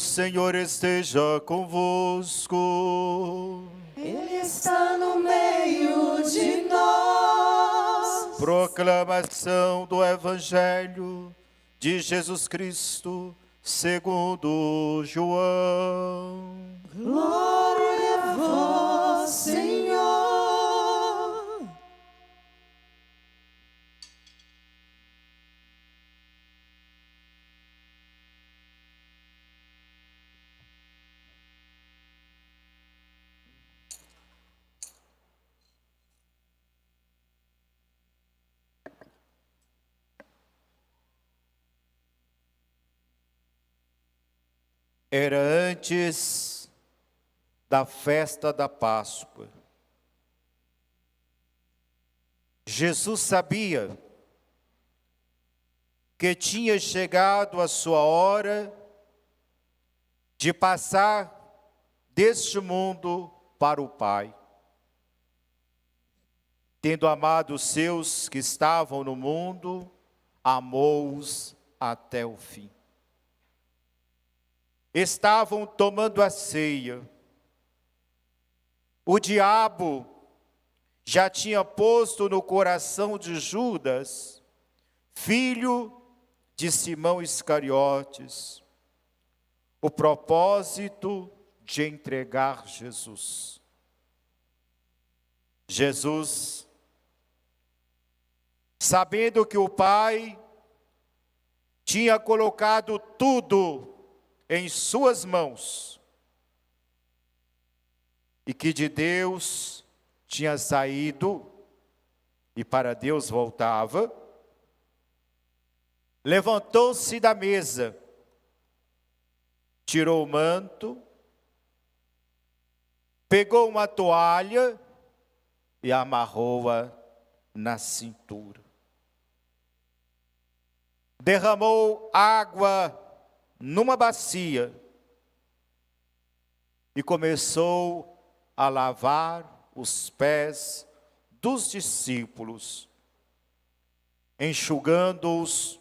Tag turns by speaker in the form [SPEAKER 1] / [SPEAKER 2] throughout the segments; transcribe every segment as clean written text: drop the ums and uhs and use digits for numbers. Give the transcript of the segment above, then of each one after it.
[SPEAKER 1] Senhor esteja convosco.
[SPEAKER 2] Ele está no meio de nós.
[SPEAKER 1] Proclamação do Evangelho de Jesus Cristo, segundo João.
[SPEAKER 2] Glória a vós, Senhor.
[SPEAKER 1] Era antes da festa da Páscoa. Jesus sabia que tinha chegado a sua hora de passar deste mundo para o Pai. Tendo amado os seus que estavam no mundo, amou-os até o fim. Estavam tomando a ceia. O diabo já tinha posto no coração de Judas, filho de Simão Iscariotes, o propósito de entregar Jesus. Jesus, sabendo que o Pai tinha colocado tudo em suas mãos, e que de Deus tinha saído e para Deus voltava, levantou-se da mesa, tirou o manto, pegou uma toalha e amarrou-a na cintura. Derramou água numa bacia e começou a lavar os pés dos discípulos, enxugando-os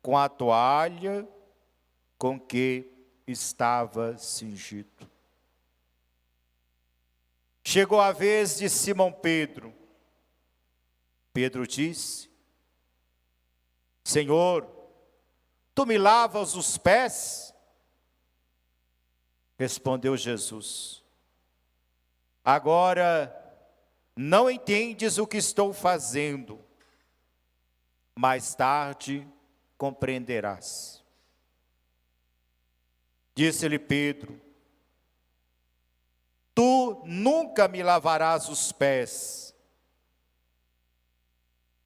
[SPEAKER 1] com a toalha com que estava cingido. Chegou a vez de Simão Pedro. Pedro disse: Senhor, tu me lavas os pés? Respondeu Jesus: agora não entendes o que estou fazendo, mais tarde compreenderás. Disse-lhe Pedro: tu nunca me lavarás os pés.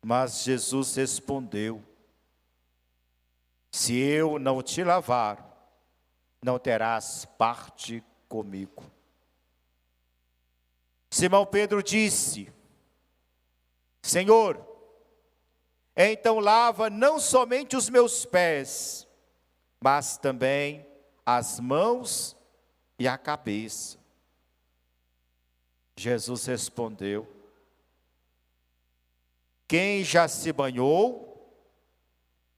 [SPEAKER 1] Mas Jesus respondeu: se eu não te lavar, não terás parte comigo. Simão Pedro disse: Senhor, então lava não somente os meus pés, mas também as mãos e a cabeça. Jesus respondeu: quem já se banhou,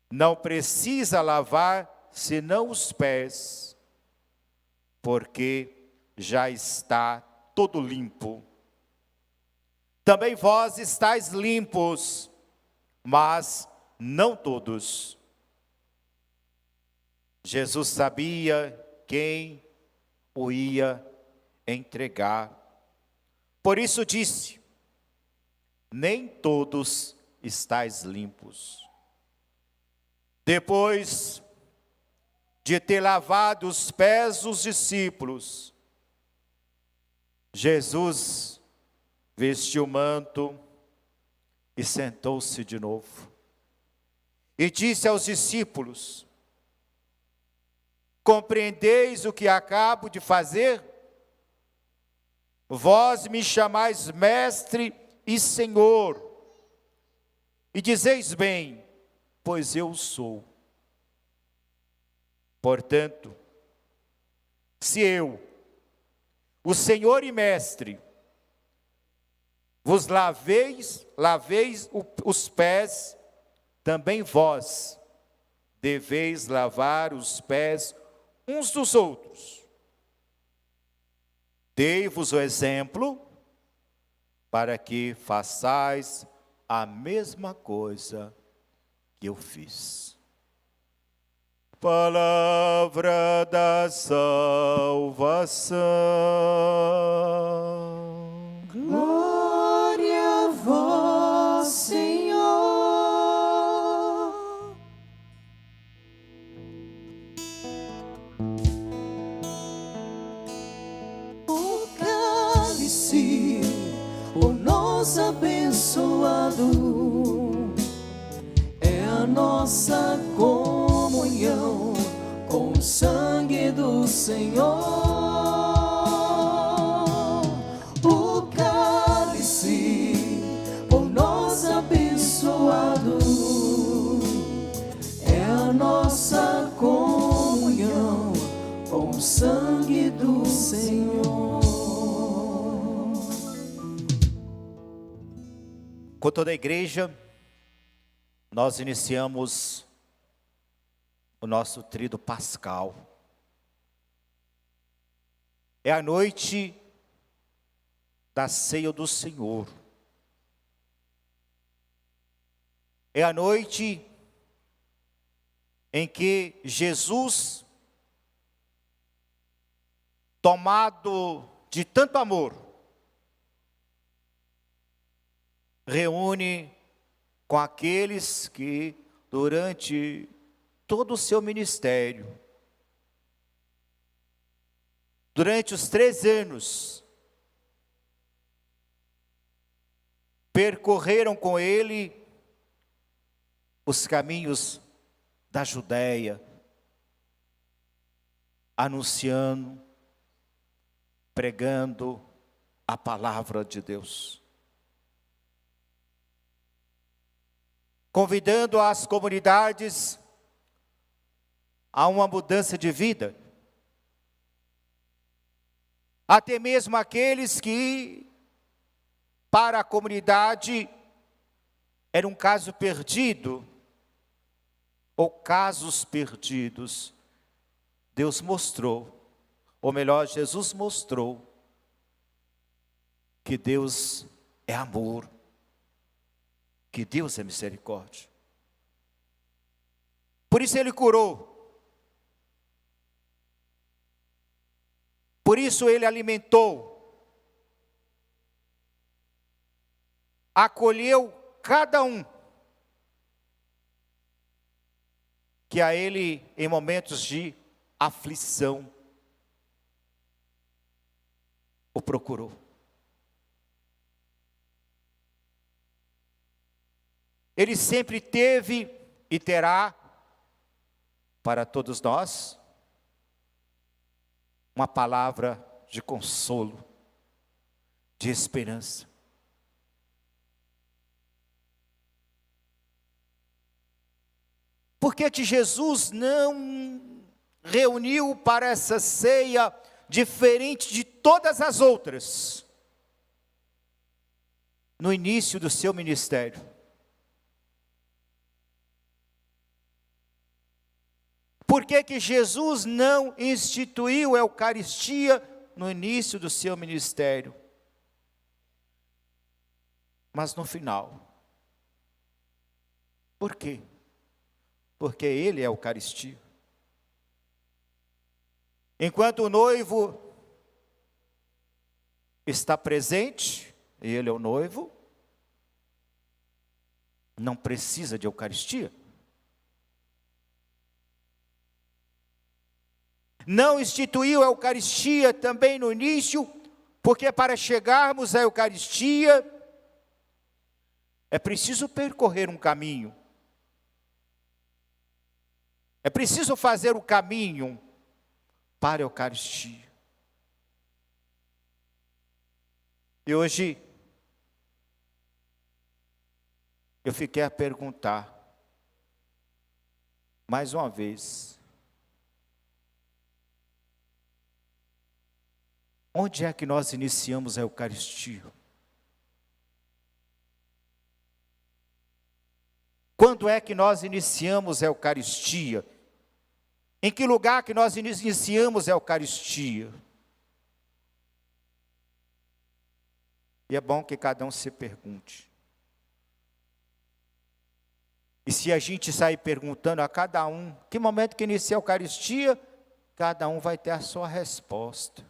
[SPEAKER 1] não precisa lavar senão os pés, porque já está todo limpo. Também vós estáis limpos, mas não todos. Jesus sabia quem o ia entregar. Por isso disse: nem todos estáis limpos. Depois de ter lavado os pés dos discípulos, Jesus vestiu o manto e sentou-se de novo. E disse aos discípulos: compreendeis o que acabo de fazer? Vós me chamais mestre e senhor, e dizeis bem, pois eu sou. Portanto, se eu, o Senhor e Mestre, vos laveis os pés, também vós deveis lavar os pés uns dos outros. Dei-vos o exemplo para que façais a mesma coisa que eu fiz. Palavra da salvação.
[SPEAKER 2] Glória a vós, Senhor. O cálice, o nós abençoado, é a nossa comunhão com o sangue do Senhor. O cálice, por nós abençoado, é a nossa comunhão com o sangue do Senhor.
[SPEAKER 1] Com toda a igreja, nós iniciamos o nosso tríduo pascal. É a noite da ceia do Senhor. É a noite em que Jesus, tomado de tanto amor, reúne com aqueles que durante todo o seu ministério, durante os 3 anos, percorreram com ele os caminhos da Judéia, anunciando, pregando a palavra de Deus, convidando as comunidades a uma mudança de vida, até mesmo aqueles que, para a comunidade, era um caso perdido, ou casos perdidos. Deus mostrou, ou melhor, Jesus mostrou, que Deus é amor, que Deus é misericórdia. Por isso ele curou. Por isso ele alimentou, acolheu cada um que a ele, em momentos de aflição, o procurou. Ele sempre teve e terá para todos nós uma palavra de consolo, de esperança. Por que que Jesus não reuniu para essa ceia diferente de todas as outras no início do seu ministério? Por que que Jesus não instituiu a Eucaristia no início do seu ministério, mas no final? Por quê? Porque ele é a Eucaristia. Enquanto o noivo está presente, e ele é o noivo, não precisa de Eucaristia. Não instituiu a Eucaristia também no início, porque para chegarmos à Eucaristia, é preciso percorrer um caminho. É preciso fazer o caminho para a Eucaristia. E hoje, eu fiquei a perguntar, mais uma vez, onde é que nós iniciamos a Eucaristia? Quando é que nós iniciamos a Eucaristia? Em que lugar que nós iniciamos a Eucaristia? E é bom que cada um se pergunte. E se a gente sair perguntando a cada um, que momento que inicia a Eucaristia, cada um vai ter a sua resposta.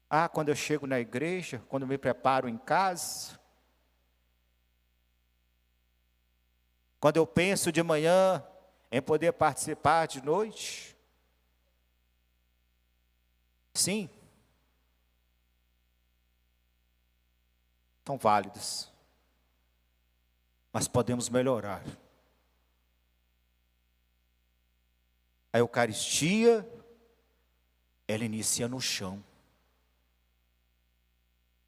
[SPEAKER 1] Ah, quando eu chego na igreja, quando eu me preparo em casa, quando eu penso de manhã em poder participar de noite. Sim, são válidos, mas podemos melhorar. A Eucaristia, ela inicia no chão.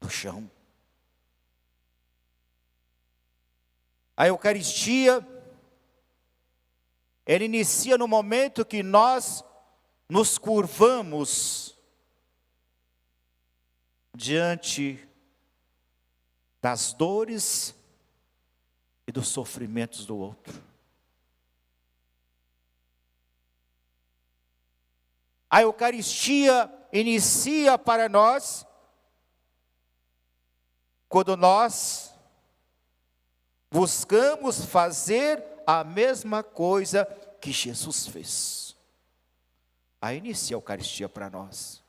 [SPEAKER 1] No chão. A Eucaristia, ela inicia no momento que nós nos curvamos diante das dores e dos sofrimentos do outro. A Eucaristia inicia para nós quando nós buscamos fazer a mesma coisa que Jesus fez. Aí inicia a Eucaristia para nós.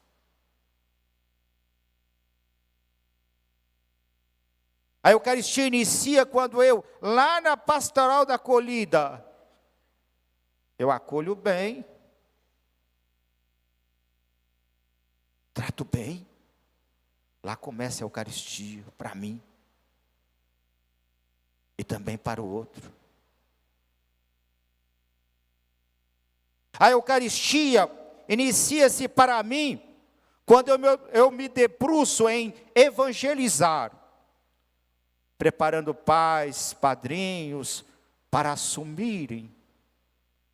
[SPEAKER 1] A Eucaristia inicia quando eu, lá na pastoral da acolhida, eu acolho bem, trato bem. Lá começa a Eucaristia para mim e também para o outro. A Eucaristia inicia-se para mim quando eu me debruço em evangelizar, preparando pais, padrinhos, para assumirem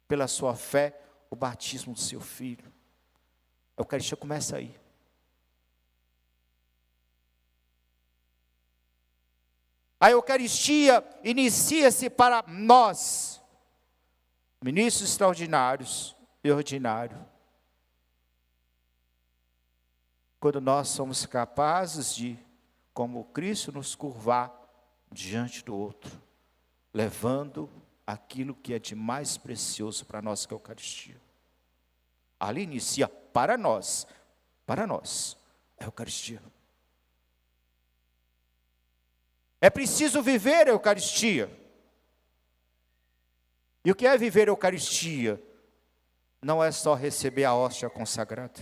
[SPEAKER 1] pela sua fé o batismo do seu filho. A Eucaristia começa aí. A Eucaristia inicia-se para nós, ministros extraordinários e ordinários, quando nós somos capazes de, como Cristo, nos curvar diante do outro, levando aquilo que é de mais precioso para nós, que é a Eucaristia. Ali inicia para nós, a Eucaristia. É preciso viver a Eucaristia. E o que é viver a Eucaristia? Não é só receber a hóstia consagrada.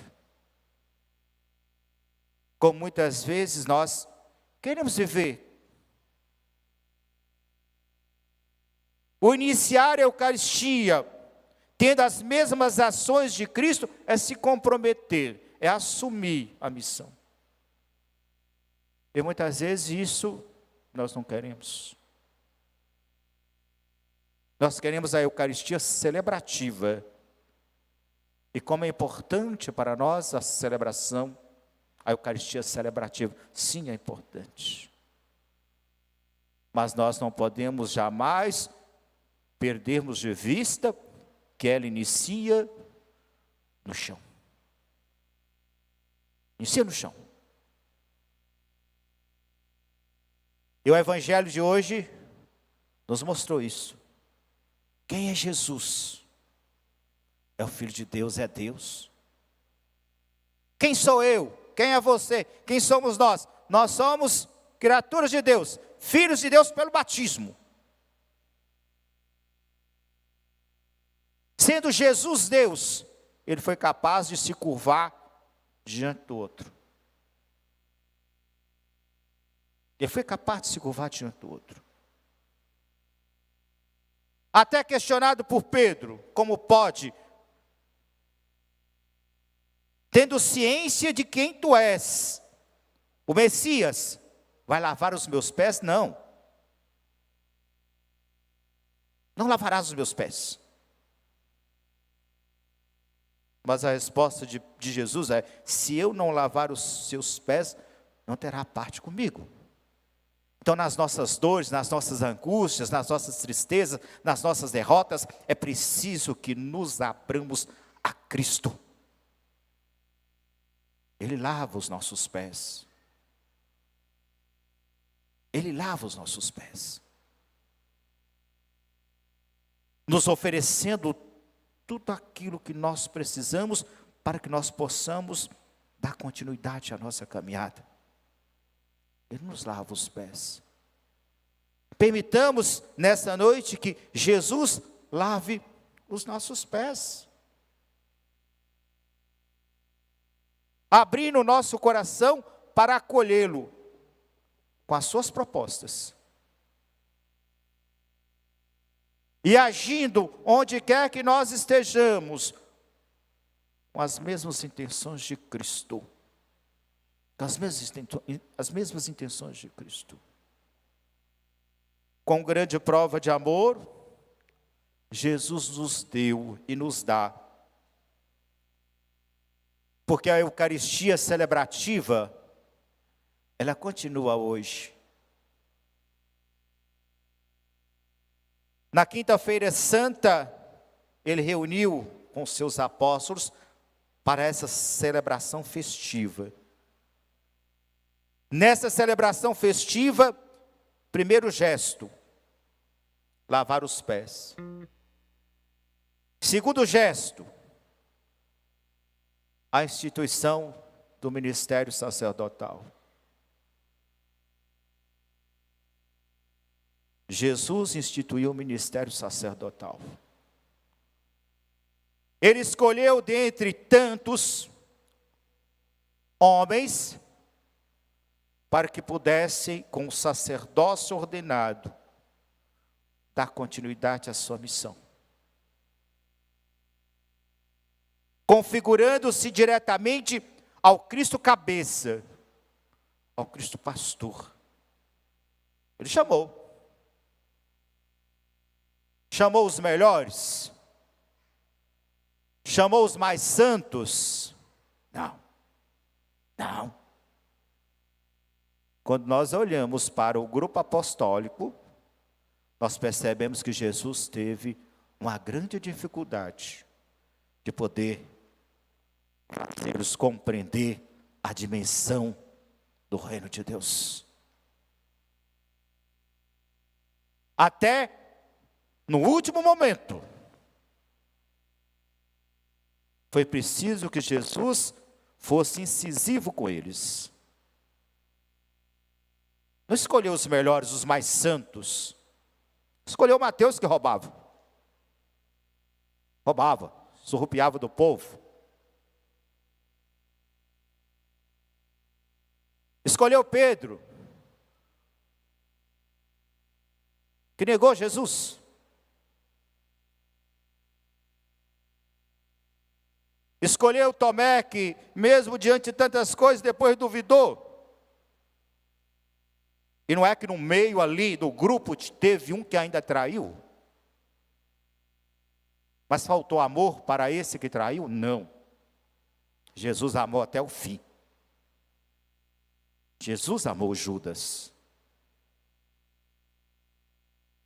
[SPEAKER 1] Como muitas vezes nós queremos viver. O iniciar a Eucaristia, tendo as mesmas ações de Cristo, é se comprometer, é assumir a missão. E muitas vezes isso nós não queremos. Nós queremos a Eucaristia celebrativa. E como é importante para nós a celebração, a Eucaristia celebrativa. Sim, é importante. Mas nós não podemos jamais perdermos de vista que ela inicia no chão. Inicia no chão. E o Evangelho de hoje nos mostrou isso. Quem é Jesus? É o Filho de Deus, é Deus. Quem sou eu? Quem é você? Quem somos nós? Nós somos criaturas de Deus, filhos de Deus pelo batismo. Sendo Jesus Deus, Ele foi capaz de se curvar diante do outro. Ele foi capaz de se curvar diante do outro. Até questionado por Pedro, como pode, tendo ciência de quem tu és, o Messias, vai lavar os meus pés? Não. Não lavarás os meus pés. Mas a resposta de Jesus é: se eu não lavar os seus pés, não terá parte comigo. Não Então, nas nossas dores, nas nossas angústias, nas nossas tristezas, nas nossas derrotas, é preciso que nos abramos a Cristo. Ele lava os nossos pés. Ele lava os nossos pés, nos oferecendo tudo aquilo que nós precisamos para que nós possamos dar continuidade à nossa caminhada. Ele nos lava os pés. Permitamos nessa noite que Jesus lave os nossos pés, abrindo o nosso coração para acolhê-lo com as suas propostas, e agindo onde quer que nós estejamos, com as mesmas intenções de Cristo, com as mesmas intenções de Cristo. Com grande prova de amor, Jesus nos deu e nos dá, porque a Eucaristia celebrativa, ela continua hoje. Na quinta-feira santa, ele reuniu com seus apóstolos para essa celebração festiva. Nessa celebração festiva, primeiro gesto, lavar os pés. Segundo gesto, a instituição do ministério sacerdotal. Jesus instituiu o ministério sacerdotal. Ele escolheu dentre tantos homens para que pudessem, com o sacerdócio ordenado, dar continuidade à sua missão, configurando-se diretamente ao Cristo cabeça, ao Cristo pastor. Ele chamou os melhores, chamou os mais santos. Não. Quando nós olhamos para o grupo apostólico, nós percebemos que Jesus teve uma grande dificuldade de poder fazer-nos compreender a dimensão do reino de Deus. Até no último momento, foi preciso que Jesus fosse incisivo com eles. Não escolheu os melhores, os mais santos. Escolheu Mateus, que roubava, surrupiava do povo. Escolheu Pedro, que negou Jesus. Escolheu Tomé, que mesmo diante de tantas coisas, depois duvidou. E não é que no meio ali do grupo teve um que ainda traiu? Mas faltou amor para esse que traiu? Não. Jesus amou até o fim. Jesus amou Judas.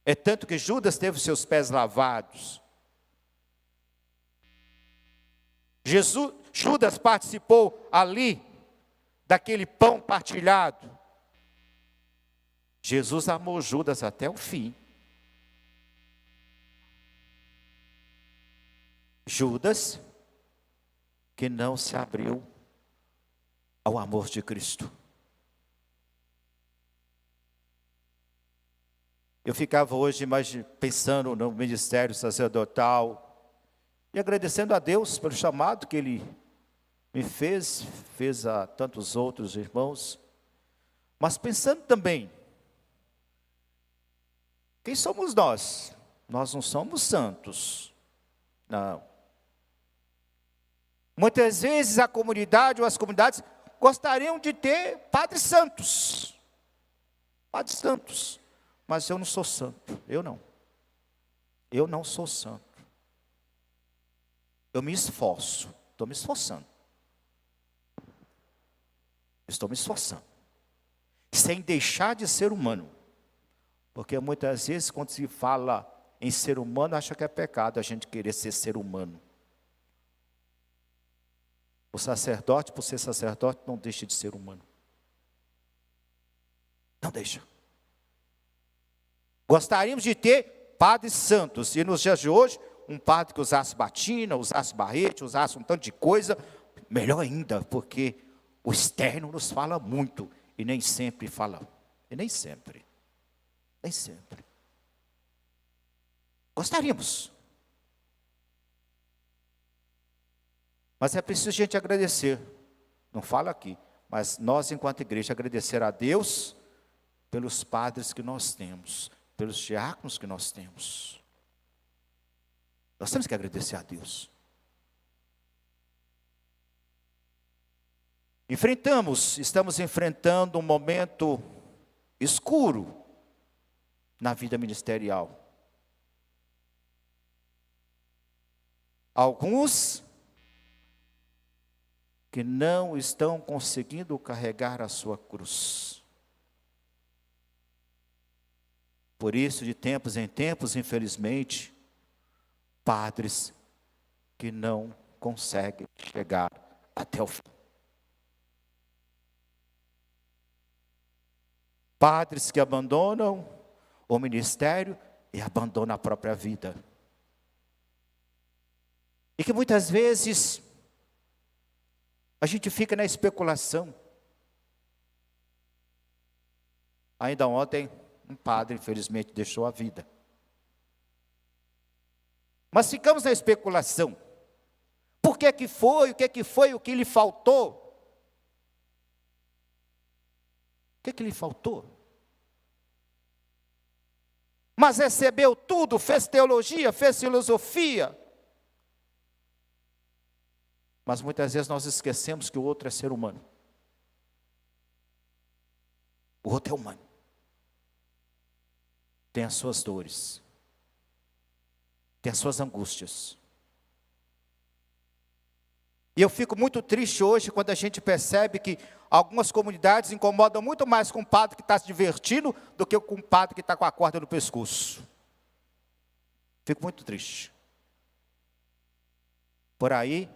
[SPEAKER 1] É tanto que Judas teve seus pés lavados. Judas participou ali daquele pão partilhado. Jesus amou Judas até o fim. Judas, que não se abriu ao amor de Cristo. Eu ficava hoje pensando no ministério sacerdotal e agradecendo a Deus pelo chamado que Ele me fez a tantos outros irmãos, mas pensando também, quem somos nós? Nós não somos santos, não. Muitas vezes a comunidade ou as comunidades gostariam de ter padres santos, mas eu não sou santo, eu não sou santo. Eu me esforço, estou me esforçando. sem deixar de ser humano. Porque muitas vezes quando se fala em ser humano, acha que é pecado a gente querer ser humano. O sacerdote, por ser sacerdote, não deixa de ser humano. Não deixa. Gostaríamos de ter padres santos, e nos dias de hoje, um padre que usasse batina, usasse barrete, usasse um tanto de coisa, melhor ainda, porque o externo nos fala muito, e nem sempre fala. E nem sempre. Nem sempre. Gostaríamos. Mas é preciso a gente agradecer. Não fala aqui, mas nós, enquanto igreja, agradecer a Deus pelos padres que nós temos, pelos diáconos que nós temos. Nós temos que agradecer a Deus. Estamos enfrentando um momento escuro na vida ministerial. Alguns que não estão conseguindo carregar a sua cruz. Por isso, de tempos em tempos, infelizmente, padres que não conseguem chegar até o fim. Padres que abandonam o ministério e abandonam a própria vida. E que muitas vezes a gente fica na especulação. Ainda ontem, um padre, infelizmente, deixou a vida. Mas ficamos na especulação. Por que que foi? O que que foi? O que lhe faltou? O que que lhe faltou? Mas recebeu tudo, fez teologia, fez filosofia. Mas muitas vezes nós esquecemos que o outro é ser humano. O outro é humano. Tem as suas dores. Tem as suas angústias. E eu fico muito triste hoje quando a gente percebe que algumas comunidades incomodam muito mais com o padre que está se divertindo do que com o padre que está com a corda no pescoço. Fico muito triste. Por aí,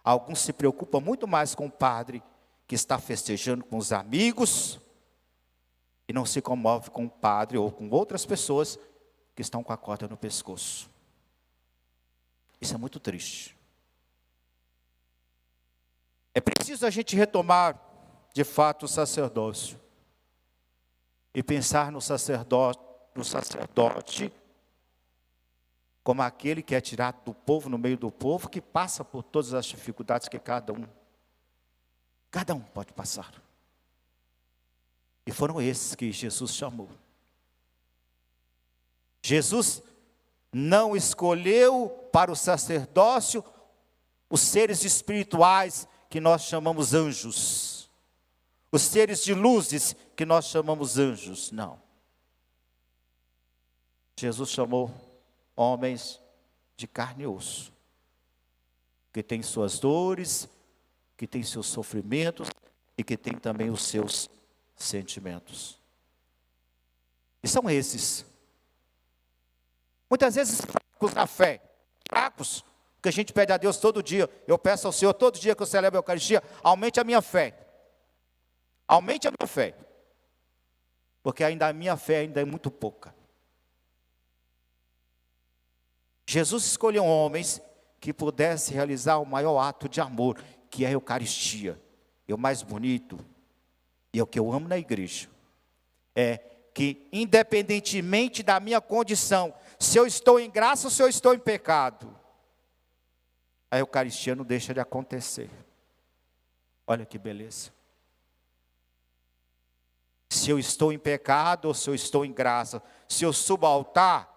[SPEAKER 1] alguns se preocupam muito mais com o padre que está festejando com os amigos e não se comove com o padre ou com outras pessoas que estão com a corda no pescoço. Isso é muito triste. É preciso a gente retomar, de fato, o sacerdócio e pensar no sacerdote como aquele que é tirado do povo, no meio do povo, que passa por todas as dificuldades que cada um pode passar. E foram esses que Jesus chamou. Jesus não escolheu para o sacerdócio os seres espirituais que nós chamamos anjos, os seres de luzes que nós chamamos anjos, não. Jesus chamou homens de carne e osso, que têm suas dores, que têm seus sofrimentos e que têm também os seus sentimentos. E são esses. Muitas vezes fracos na fé, fracos, porque a gente pede a Deus todo dia. Eu peço ao Senhor todo dia que eu celebro a Eucaristia, aumente a minha fé. Aumente a minha fé. Porque ainda a minha fé ainda é muito pouca. Jesus escolheu homens que pudessem realizar o maior ato de amor, que é a Eucaristia. E o mais bonito, e é o que eu amo na igreja, é que independentemente da minha condição, se eu estou em graça ou se eu estou em pecado, a Eucaristia não deixa de acontecer. Olha que beleza. Se eu estou em pecado ou se eu estou em graça, se eu subo ao altar,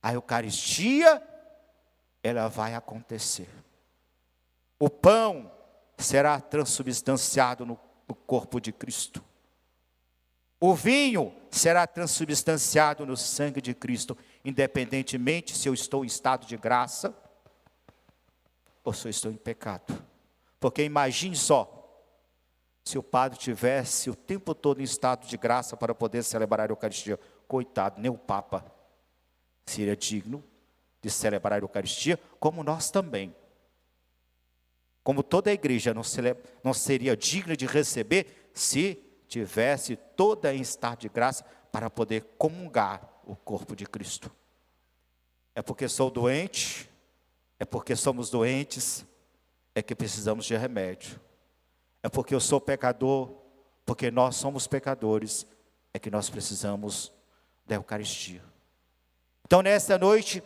[SPEAKER 1] a Eucaristia, ela vai acontecer. O pão será transubstanciado no corpo de Cristo. O vinho será transubstanciado no sangue de Cristo, independentemente se eu estou em estado de graça ou se eu estou em pecado. Porque imagine só, Se o padre tivesse o tempo todo em estado de graça para poder celebrar a Eucaristia, coitado, nem o Papa seria digno de celebrar a Eucaristia, como nós também. Como toda a igreja não seria digna de receber se tivesse toda em estado de graça para poder comungar o corpo de Cristo. É porque sou doente, é porque somos doentes, é que precisamos de remédio. É porque eu sou pecador, porque nós somos pecadores, é que nós precisamos da Eucaristia. Então, nesta noite,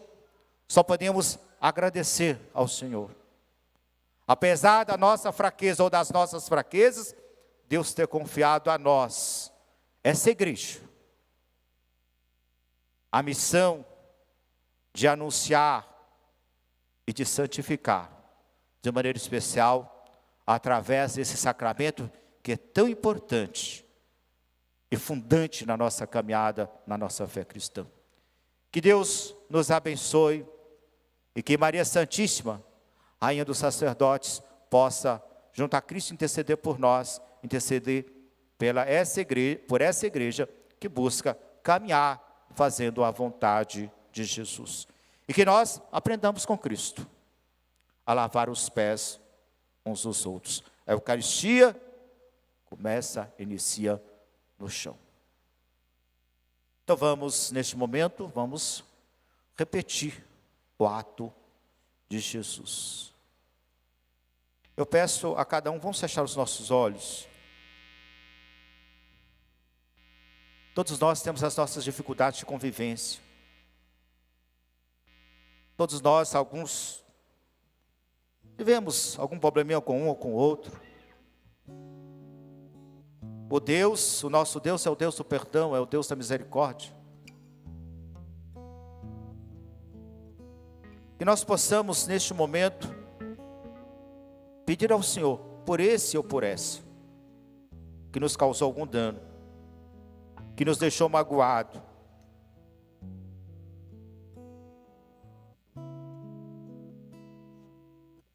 [SPEAKER 1] só podemos agradecer ao Senhor. Apesar da nossa fraqueza ou das nossas fraquezas, Deus ter confiado a nós, essa igreja, a missão de anunciar e de santificar, de maneira especial, através desse sacramento que é tão importante e fundante na nossa caminhada, na nossa fé cristã. Que Deus nos abençoe e que Maria Santíssima, Rainha dos sacerdotes, possa, junto a Cristo, interceder por nós, interceder por essa igreja que busca caminhar fazendo a vontade de Jesus. E que nós aprendamos com Cristo a lavar os pés uns dos outros. A Eucaristia inicia no chão. Então vamos, neste momento, vamos repetir o ato de Jesus. Eu peço a cada um, vamos fechar os nossos olhos. Todos nós temos as nossas dificuldades de convivência. Todos nós, alguns, tivemos algum probleminha com um ou com o outro. O nosso Deus é o Deus do perdão, é o Deus da misericórdia. Que nós possamos, neste momento, pedir ao Senhor, por esse ou por essa, que nos causou algum dano, que nos deixou magoado.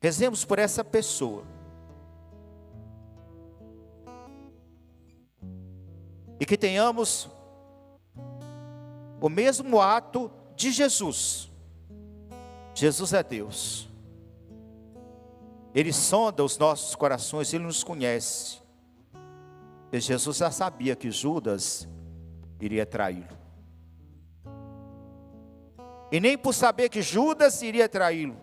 [SPEAKER 1] Rezemos por essa pessoa. E que tenhamos o mesmo ato de Jesus. Jesus é Deus. Ele sonda os nossos corações, Ele nos conhece. E Jesus já sabia que Judas iria traí-lo. E nem por saber que Judas iria traí-lo,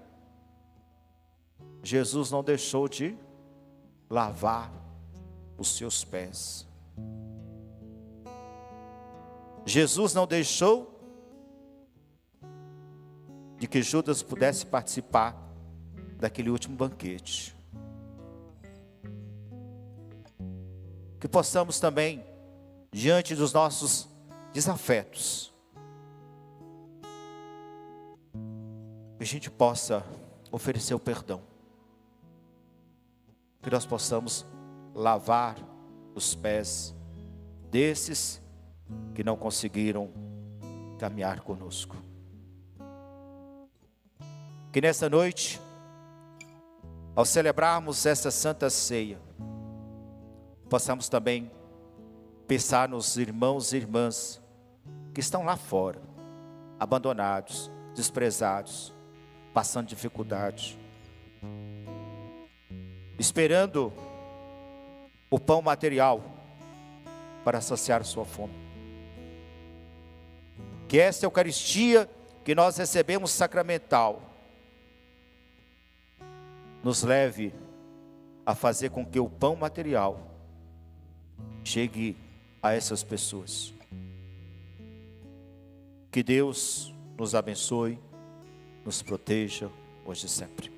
[SPEAKER 1] Jesus não deixou de lavar os seus pés. Jesus não deixou de que Judas pudesse participar daquele último banquete. Que possamos também, diante dos nossos desafetos, que a gente possa oferecer o perdão. Que nós possamos lavar os pés desses que não conseguiram caminhar conosco. Que nessa noite, ao celebrarmos essa Santa Ceia, possamos também pensar nos irmãos e irmãs que estão lá fora, abandonados, desprezados, passando dificuldade, esperando o pão material para saciar sua fome. Que esta Eucaristia que nós recebemos sacramental nos leve a fazer com que o pão material chegue a essas pessoas. Que Deus nos abençoe, nos proteja hoje e sempre.